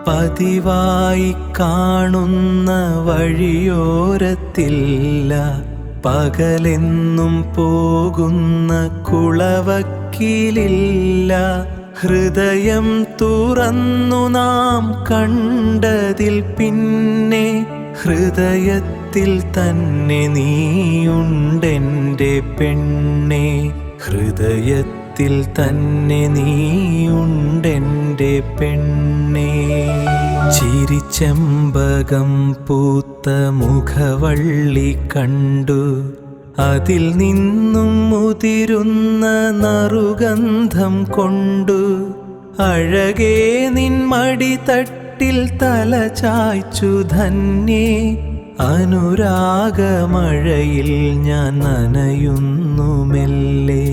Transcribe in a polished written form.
പതിവായി കാണുന്ന വഴിയോരത്തില്ല, പകലെന്നും പോകുന്ന കുളവക്കിലില്ല. ഹൃദയം തുറന്നു നാം കണ്ടതിൽ പിന്നെ ഹൃദയത്തിൽ തന്നെ നീയുണ്ടെൻ്റെ പെണ്ണേ. ഹൃദയത്തിൽ തന്നെ നീയുണ്ടെൻ്റെ പെണ്ണേ. ചിരിച്ചെമ്പകം പൂത്ത മുഖവള്ളി കണ്ടു, അതിൽ നിന്നും മുതിരുന്ന നറുഗന്ധം കൊണ്ടു. അഴകേ നിൻ മടിത്തട്ടിൽ തല ചായ്ച്ചു ധന്യേ. അനുരാഗമഴയിൽ ഞാൻ നനയുന്നു മെല്ലെ.